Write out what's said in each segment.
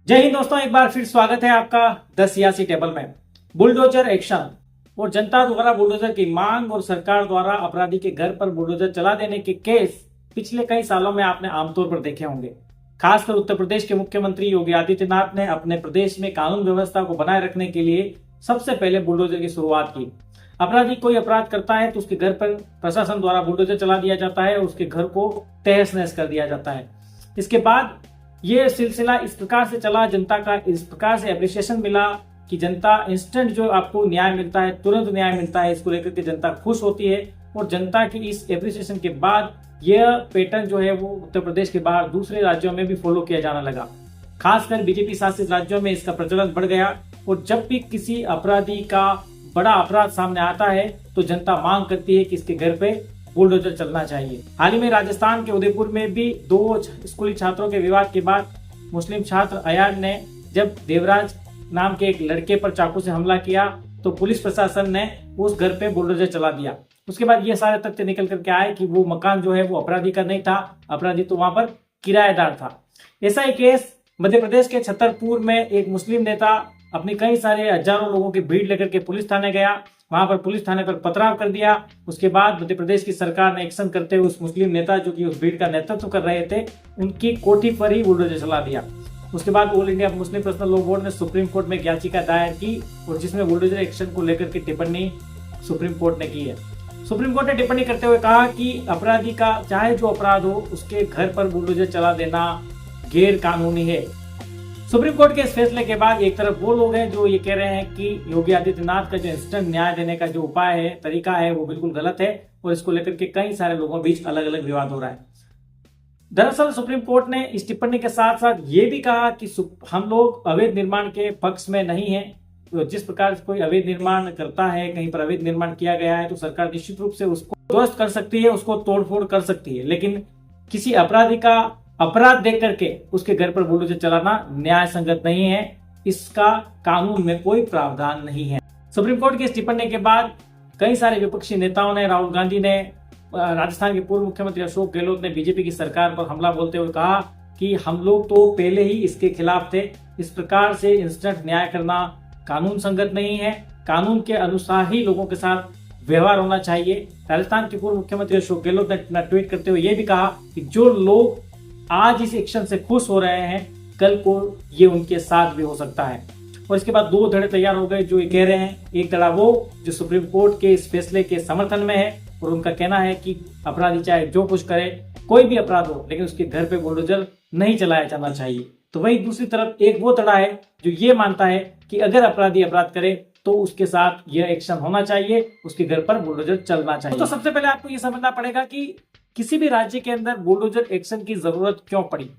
जय हिंद दोस्तों, एक बार फिर स्वागत है आपका 10 सियासी टेबल में। बुलडोजर एक्शन और जनता द्वारा बुलडोजर की मांग और सरकार द्वारा अपराधी के घर पर बुलडोजर चला देने के केस पिछले कई सालों में आपने आमतौर पर देखे होंगे। खासकर उत्तर प्रदेश के मुख्यमंत्री योगी आदित्यनाथ ने अपने प्रदेश में कानून व्यवस्था को बनाए रखने के लिए सबसे पहले बुलडोजर की शुरुआत की। अपराधी कोई अपराध करता है तो उसके घर पर प्रशासन द्वारा बुलडोजर चला दिया जाता है, उसके घर को तहस नहस कर दिया जाता है। इसके बाद ये सिलसिला इस प्रकार से चला, जनता का इस प्रकार से एप्रिसिएशन मिला कि जनता इंस्टेंट जो आपको न्याय मिलता है, तुरंत न्याय मिलता है, इसको लेकर के जनता खुश होती है। और जनता की इस एप्रिसिएशन के बाद यह पैटर्न जो है वो उत्तर प्रदेश के बाहर दूसरे राज्यों में भी फॉलो किया जाने लगा। खासकर बीजेपी शासित राज्यों में इसका प्रचलन बढ़ गया और जब भी किसी अपराधी का बड़ा अपराध सामने आता है तो जनता मांग करती है कि इसके घर पे बुलडोजर चलना चाहिए। हाल ही में राजस्थान के उदयपुर में भी दो स्कूली छात्रों के विवाद के बाद मुस्लिम छात्र अयान ने जब देवराज नाम के एक लड़के पर चाकू से हमला किया तो पुलिस प्रशासन ने उस घर पे बुलडोजर चला दिया। उसके बाद ये सारे तथ्य निकल करके आए कि वो मकान जो है वो अपराधी का नहीं था, अपराधी तो वहां पर किराएदार था। ऐसा ही केस मध्य प्रदेश के छतरपुर में एक मुस्लिम नेता अपनी कई सारे हजारों लोगों की भीड़ लेकर के पुलिस थाने गया, वहां पर पुलिस थाने पर पथराव कर दिया। उसके बाद मध्य प्रदेश की सरकार ने एक्शन करते हुए उस मुस्लिम नेता जो कि उस भीड़ का नेतृत्व कर रहे थे उनकी कोठी पर ही बुलडोजर चला दिया। उसके बाद all India Muslim personal law board ने सुप्रीम कोर्ट में एक याचिका दायर की और जिसमें बुलडोजर एक्शन को लेकर के टिप्पणी सुप्रीम कोर्ट ने की है। सुप्रीम कोर्ट ने टिप्पणी करते हुए कहा कि अपराधी का चाहे जो अपराध हो उसके घर पर बुलडोजर चला देना गैर कानूनी है। सुप्रीम कोर्ट के इस फैसले के बाद एक तरफ वो लोग हैं जो ये कह रहे हैं कि योगी आदित्यनाथ का जो इंस्टेंट न्याय देने का जो उपाय है, तरीका है, वो बिल्कुल गलत है और इसको लेकर के कई सारे लोगों के बीच अलग अलग विवाद हो रहा है। दरअसल सुप्रीम कोर्ट ने इस टिप्पणी के साथ साथ ये भी कहा कि हम लोग अवैध निर्माण के पक्ष में नहीं है। तो जिस प्रकार से कोई अवैध निर्माण करता है, कहीं पर अवैध निर्माण किया गया है तो सरकार निश्चित रूप से उसको ध्वस्त कर सकती है, उसको तोड़फोड़ कर सकती है, लेकिन किसी अपराधी का अपराध देख करके उसके घर पर बुलडोजर चलाना न्याय संगत नहीं है। इसका कानून में कोई प्रावधान नहीं है। सुप्रीम कोर्ट की इस टिप्पणी के बाद कई सारे विपक्षी नेताओं ने, राहुल गांधी ने, राजस्थान के पूर्व मुख्यमंत्री अशोक गहलोत ने बीजेपी की सरकार पर हमला बोलते हुए कहा कि हम लोग तो पहले ही इसके खिलाफ थे। इस प्रकार से इंस्टेंट न्याय करना कानून संगत नहीं है। कानून के अनुसार ही लोगों के साथ व्यवहार होना चाहिए। राजस्थान के पूर्व मुख्यमंत्री अशोक गहलोत ने अपना ट्वीट करते हुए यह भी कहा कि जो लोग आज इस एक्शन से खुश हो रहे हैं कल को ये उनके साथ भी हो सकता है। और इसके बाद दो धड़े तैयार हो गए जो ये कह रहे हैं। एक धड़ा वो जो सुप्रीम कोर्ट के इस फैसले के समर्थन में है और उनका कहना है कि अपराधी चाहे जो कुछ करे, कोई भी अपराध हो, लेकिन उसके घर पे बुलडोजर नहीं चलाया जाना चाहिए। तो वही दूसरी तरफ एक वो धड़ा है जो ये मानता है कि अगर अपराधी अपराध करे तो उसके साथ यह एक्शन होना चाहिए, उसके घर पर बुलडोजर चलना चाहिए। तो सबसे पहले आपको यह समझना पड़ेगा कि किसी भी राज्य के अंदर बुलडोजर एक्शन की जरूरत क्यों पड़ी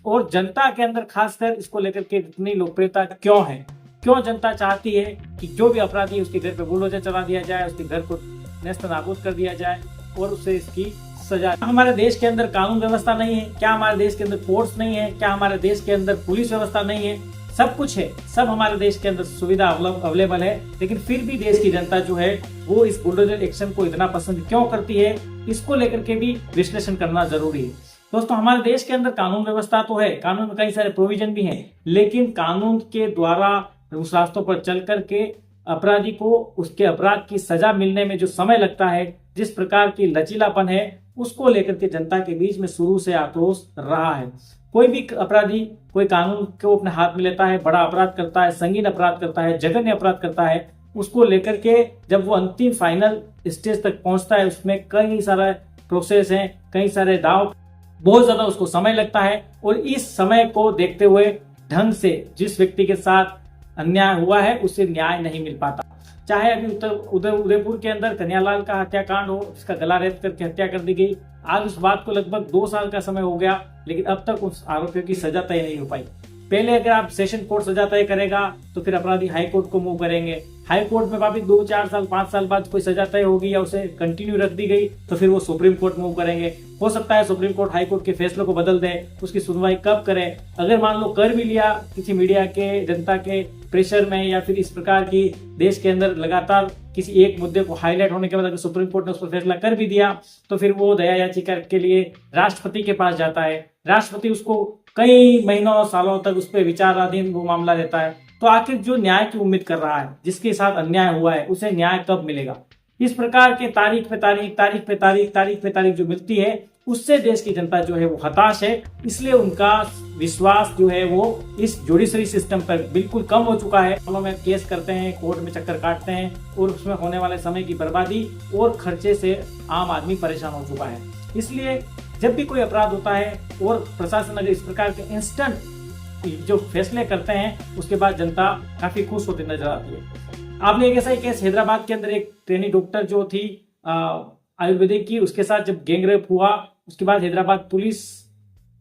और जनता के अंदर खासकर इसको लेकर के इतनी लोकप्रियता क्यों है। क्यों जनता चाहती है कि जो भी अपराधी है उसके घर पे बुलडोजर चला दिया जाए, उसके घर को नेस्त नाबूद कर दिया जाए और उससे इसकी सजा। हमारे देश के अंदर कानून व्यवस्था नहीं है क्या? हमारे देश के अंदर कोर्ट्स नहीं है क्या? हमारे देश के अंदर पुलिस व्यवस्था नहीं है? सब कुछ है, सब हमारे देश के अंदर सुविधा अवेलेबल है, लेकिन फिर भी देश की जनता जो है वो इस बुलडोजर एक्शन को इतना पसंद क्यों करती है, इसको लेकर के भी विश्लेषण करना जरूरी है। दोस्तों, हमारे देश के अंदर कानून व्यवस्था तो है, कानून में कई सारे प्रोविजन भी हैं, लेकिन कानून के द्वारा उस रास्तों पर चल करके अपराधी को उसके अपराध की सजा मिलने में जो समय लगता है, जिस प्रकार की लचीलापन है, उसको लेकर के जनता के बीच में शुरू से आक्रोश रहा है। कोई भी अपराधी कोई कानून को अपने हाथ में लेता है, बड़ा अपराध करता है, संगीन अपराध करता है, जघन्य अपराध करता है, उसको लेकर के जब वो अंतिम फाइनल स्टेज तक पहुंचता है उसमें कई सारा प्रोसेस है, कई सारे दाव, बहुत ज्यादा उसको समय लगता है। और इस समय को देखते हुए ढंग से जिस व्यक्ति के साथ अन्याय हुआ है उसे न्याय नहीं मिल पाता। चाहे अभी उदयपुर के अंदर कन्हैयालाल का हत्याकांड हो, इसका गला रेत करके हत्या कर दी गई। आज उस बात को लगभग 2 साल का समय हो गया, लेकिन अब तक उस आरोपियों की सजा तय नहीं हो पाई। पहले अगर आप सेशन कोर्ट सजा तय करेगा तो फिर अपराधी हाई कोर्ट को मूव करेंगे। हाई कोर्ट में वापिस 2-4 साल 5 साल बाद कोई सजा तय होगी या उसे कंटिन्यू रख दी गई तो फिर वो सुप्रीम कोर्ट मूव करेंगे। हो सकता है सुप्रीम कोर्ट हाई कोर्ट के फैसलों को बदल दे, उसकी सुनवाई कब करे। अगर मान लो कर भी लिया किसी मीडिया के, जनता के प्रेशर में या फिर इस प्रकार की देश के अंदर लगातार किसी एक मुद्दे को हाईलाइट होने के बाद अगर सुप्रीम कोर्ट ने उस पर फैसला कर भी दिया तो फिर वो दया याचिका के लिए राष्ट्रपति के पास जाता है। राष्ट्रपति उसको कई महीनों सालों तक उस पर विचाराधीन वो मामला रहता है। तो आखिर जो न्याय की उम्मीद कर रहा है, जिसके साथ अन्याय हुआ है, उसे न्याय कब मिलेगा? इस प्रकार के तारीख पे तारीख, तारीख पे तारीख, तारीख पे तारीख जो मिलती है, उससे देश की जनता जो है वो हताश है। इसलिए उनका विश्वास जो है वो इस जुडिशरी सिस्टम पर बिल्कुल कम हो चुका है। में केस करते हैं, कोर्ट में चक्कर काटते हैं और उसमें होने वाले समय की बर्बादी और खर्चे से आम आदमी परेशान हो चुका है। इसलिए जब भी कोई अपराध होता है और प्रशासन अगर इस प्रकार के इंस्टेंट जो फैसले करते हैं, उसके बाद जनता काफी खुश होती नजर आती है। आपने एक ऐसा ही केस हैदराबाद के अंदर एक ट्रेनी डॉक्टर जो थी आयुर्वेदिक की, उसके साथ जब गैंगरेप हुआ, उसके बाद हैदराबाद पुलिस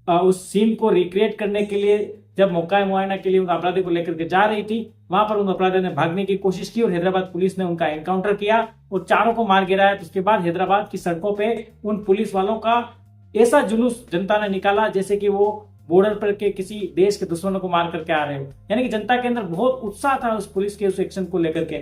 उस सीन को रिक्रिएट करने के लिए जब मौका मुआयना के लिए उन अपराधी को लेकर के जा रही थी, वहां पर उन अपराधियों ने भागने की कोशिश की और हैदराबाद पुलिस ने उनका एनकाउंटर किया और चारों को मार गिराया। तो उसके बाद हैदराबाद की सड़कों पे उन पुलिस वालों का ऐसा जुलूस जनता ने निकाला जैसे कि वो बॉर्डर पर के किसी देश के दुश्मनों को मार करके आ रहे हो। यानी कि जनता के अंदर बहुत उत्साह था उस पुलिस के उस एक्शन को लेकर के।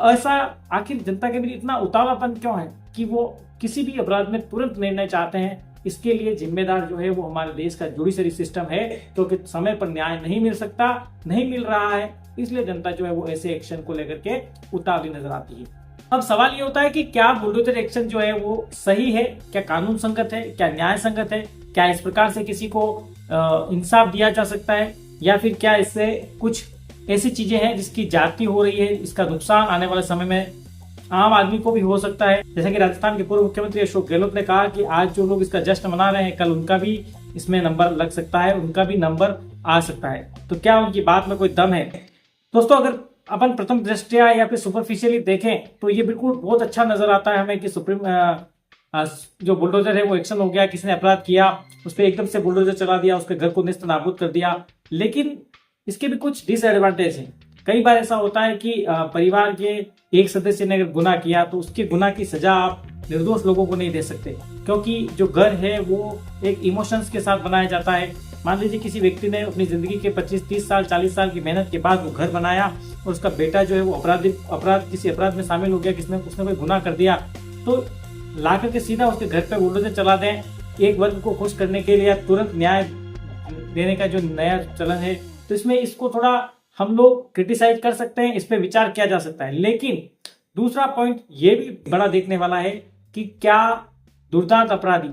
ऐसा आखिर जनता के बीच इतना उतावलापन क्यों है कि वो किसी भी अपराध में तुरंत निर्णय चाहते हैं? इसके लिए जिम्मेदार जो है वो हमारे देश का जुडिशरी सिस्टम है, क्योंकि समय पर न्याय नहीं मिल सकता, नहीं मिल रहा है, इसलिए जनता जो है वो ऐसे एक्शन को लेकर के उतावली नजर आती है। अब सवाल ये होता है कि क्या बुलडोजर एक्शन जो है वो सही है, क्या कानून संगत है, क्या न्याय संगत है, क्या इस प्रकार से किसी को इंसाफ दिया जा सकता है, या फिर क्या इससे कुछ ऐसी चीजें हैं जिसकी जाति हो रही है, इसका नुकसान आने वाले समय में आम आदमी को भी हो सकता है। जैसे कि राजस्थान के पूर्व मुख्यमंत्री अशोक गहलोत ने कहा कि आज जो लोग इसका जश्न मना रहे हैं, कल उनका भी इसमें नंबर लग सकता है, उनका भी नंबर आ सकता है। तो क्या उनकी बात में कोई दम है? दोस्तों, अगर अपन प्रथम दृष्टया या फिर सुपरफिशियली देखें तो ये बिल्कुल बहुत अच्छा नजर आता है हमें कि सुप्रीम जो बुलडोजर है वो एक्शन हो गया, किसी ने अपराध किया, उस पर एकदम से बुलडोजर चला दिया, उसके घर को नेस्त नाबूद कर दिया। लेकिन इसके भी कुछ डिसएडवांटेज हैं। कई बार ऐसा होता है कि परिवार के एक सदस्य ने अगर गुनाह किया तो उसके गुनाह की सजा आप निर्दोष लोगों को नहीं दे सकते, क्योंकि जो घर है वो एक इमोशंस के साथ बनाया जाता है। मान लीजिए किसी व्यक्ति ने अपनी जिंदगी के 25, 30 साल, 40 साल की मेहनत के बाद वो घर बनाया और उसका बेटा जो है वो किसी अपराध में शामिल हो गया, उसने कोई गुनाह कर दिया, तो ला करके सीधा उसके घर पे बुलडोजर चला दें एक वर्ग को खुश करने के लिए, तुरंत न्याय देने का जो नया चलन है। तो इसमें इसको थोड़ा हम लोग क्रिटिसाइज कर सकते हैं, इस पे विचार किया जा सकता है। लेकिन दूसरा पॉइंट ये भी बड़ा देखने वाला है कि क्या दुर्दांत अपराधी,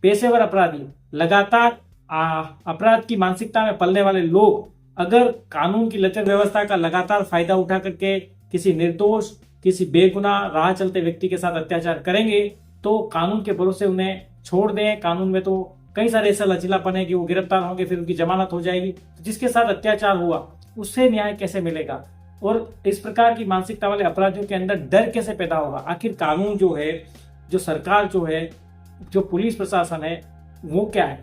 पेशेवर अपराधी, लगातार अपराध की मानसिकता में पलने वाले लोग अगर कानून की लचर व्यवस्था का लगातार फायदा उठा करके किसी निर्दोष, किसी बेगुनाह राह चलते व्यक्ति के साथ अत्याचार करेंगे तो कानून के भरोसे उन्हें छोड़ दें। कानून में तो कई सारे ऐसा लचीलापन है कि वो गिरफ्तार होंगे, फिर उनकी जमानत हो जाएगी। तो जिसके साथ अत्याचार हुआ उससे न्याय कैसे मिलेगा? और इस प्रकार की मानसिकता वाले अपराधियों के अंदर डर कैसे पैदा होगा? आखिर कानून जो है, जो सरकार जो है, जो पुलिस प्रशासन है, वो क्या है?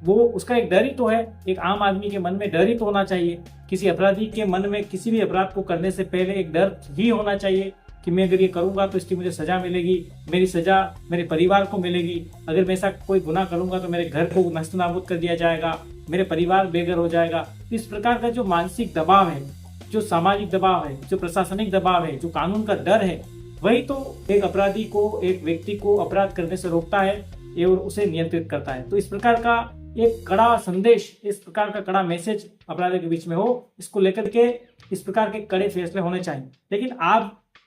वो उसका एक डर ही तो है। एक आम आदमी के मन में डर ही तो होना चाहिए। किसी अपराधी के मन में किसी भी अपराध को करने से पहले एक डर ही होना चाहिए कि मैं अगर ये करूंगा तो इसकी मुझे सजा मिलेगी, मेरी सजा मेरे परिवार को मिलेगी। अगर मैं ऐसा कोई गुनाह करूंगा तो मेरे घर को नष्ट नाबूद कर दिया जाएगा, मेरे परिवार बेघर हो जाएगा। इस प्रकार का जो मानसिक दबाव है, जो सामाजिक दबाव है, जो प्रशासनिक दबाव है, जो कानून का डर है, वही तो एक अपराधी को, एक व्यक्ति को अपराध करने से रोकता है और उसे नियंत्रित करता है। तो इस प्रकार का एक कड़ा संदेश, इस प्रकार का कड़ा मैसेज अपराधियों के बीच में हो, इसको लेकर के इस प्रकार के कड़े फैसले होने चाहिए। लेकिन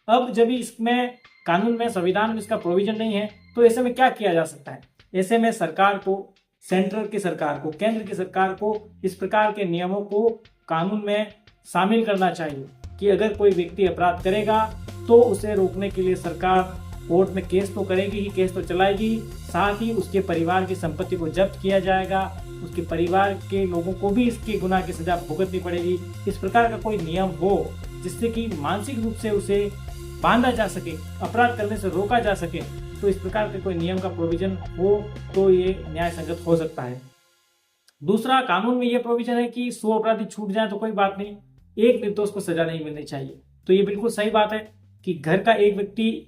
अब जब इसमें कानून में, संविधान में इसका प्रोविजन नहीं है, तो ऐसे में क्या किया जा सकता है? ऐसे में सरकार को, सेंट्रल की सरकार को, केंद्र की सरकार को इस प्रकार के नियमों को कानून में शामिल करना चाहिए कि अगर कोई व्यक्ति अपराध करेगा तो उसे रोकने के लिए सरकार कोर्ट में केस तो करेगी ही, केस तो चलाएगी, साथ ही उसके परिवार की संपत्ति को जब्त किया जाएगा, उसके परिवार के लोगों को भी इसके गुनाह की सजा भुगतनी पड़ेगी। इस प्रकार का कोई नियम हो जिससे कि मानसिक रूप से उसे बांधा जा सके, अपराध करने से रोका जा सके, तो इस प्रकार के कोई नियम का प्रोविजन हो तो ये न्याय संगत हो सकता है। दूसरा, कानून में ये प्रोविजन है कि 100 अपराधी छूट जाए तो कोई बात नहीं, एक निर्दोष को सजा नहीं मिलनी चाहिए। तो ये बिल्कुल सही बात है कि घर का एक व्यक्ति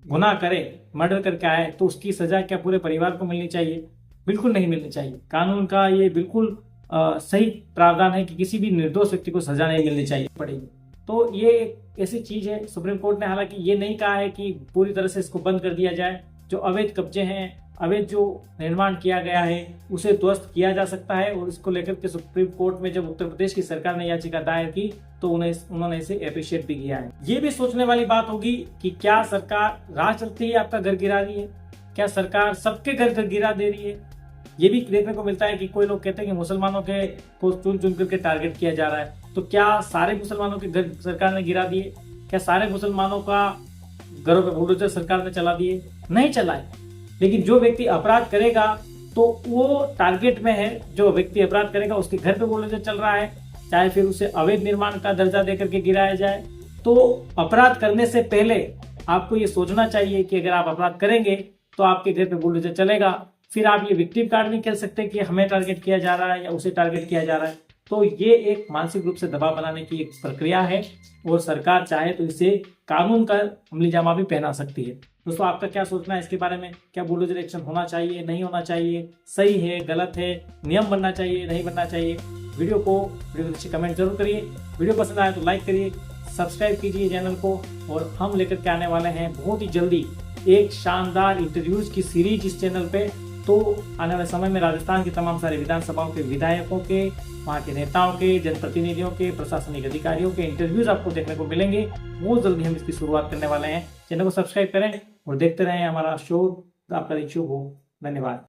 गुनाह करे, मर्डर करके आए, तो उसकी सजा क्या पूरे परिवार को मिलनी चाहिए? बिल्कुल नहीं मिलनी चाहिए। कानून का ये बिल्कुल सही प्रावधान है कि किसी भी निर्दोष व्यक्ति को सजा नहीं मिलनी चाहिए पड़ेगी। तो ये एक ऐसी चीज है, सुप्रीम कोर्ट ने हालांकि ये नहीं कहा है कि पूरी तरह से इसको बंद कर दिया जाए। जो अवैध कब्जे हैं, अवैध जो निर्माण किया गया है उसे ध्वस्त किया जा सकता है। और इसको लेकर के सुप्रीम कोर्ट में जब उत्तर प्रदेश की सरकार ने याचिका दायर की तो उन्होंने इसे अप्रिशिएट भी किया है। ये भी सोचने वाली बात होगी कि क्या सरकार राह चलते ही आपका घर गिरा रही है, क्या सरकार सबके घर गिरा दे रही है। ये भी देखने को मिलता है कि कोई लोग कहते हैं कि मुसलमानों के को चुन चुन करके टारगेट किया जा रहा है। तो क्या सारे मुसलमानों के घर सरकार ने गिरा दिए? क्या सारे मुसलमानों का घरों पे बुलडोजर सरकार ने चला दिए? नहीं चलाए। लेकिन जो व्यक्ति अपराध करेगा तो वो टारगेट में है। जो व्यक्ति अपराध करेगा उसके घर पे बुलडोजर चल रहा है, चाहे फिर उसे अवैध निर्माण का दर्जा देकर के गिराया जाए। तो अपराध करने से पहले आपको ये सोचना चाहिए कि अगर आप अपराध करेंगे तो आपके घर पे बुलडोजर चलेगा। फिर आप ये विक्टिम कार्ड नहीं कह सकते कि हमें टारगेट किया जा रहा है या उसे टारगेट किया जा रहा है। तो ये एक मानसिक रूप से दबाव बनाने की एक प्रक्रिया है और सरकार चाहे तो इसे कानून का अमली जामा भी पहना सकती है। दोस्तों, आपका क्या सोचना है इसके बारे में? क्या बुलडोजर एक्शन होना चाहिए, नहीं होना चाहिए, सही है, गलत है, नियम बनना चाहिए, नहीं बनना चाहिए? वीडियो को नीचे कमेंट जरूर करिए। वीडियो पसंद आए तो लाइक करिए, सब्सक्राइब कीजिए चैनल को। और हम लेकर के आने वाले हैं बहुत ही जल्दी एक शानदार इंटरव्यूज की सीरीज इस चैनल पे। तो आने वाले समय में राजस्थान की तमाम सारे विधानसभाओं के विधायकों के, वहाँ के नेताओं के, जनप्रतिनिधियों के, प्रशासनिक अधिकारियों के इंटरव्यूज आपको देखने को मिलेंगे। बहुत जल्दी हम इसकी शुरुआत करने वाले हैं। चैनल को सब्सक्राइब करें और देखते रहें हमारा शो। आपका दिन शुभ हो। धन्यवाद।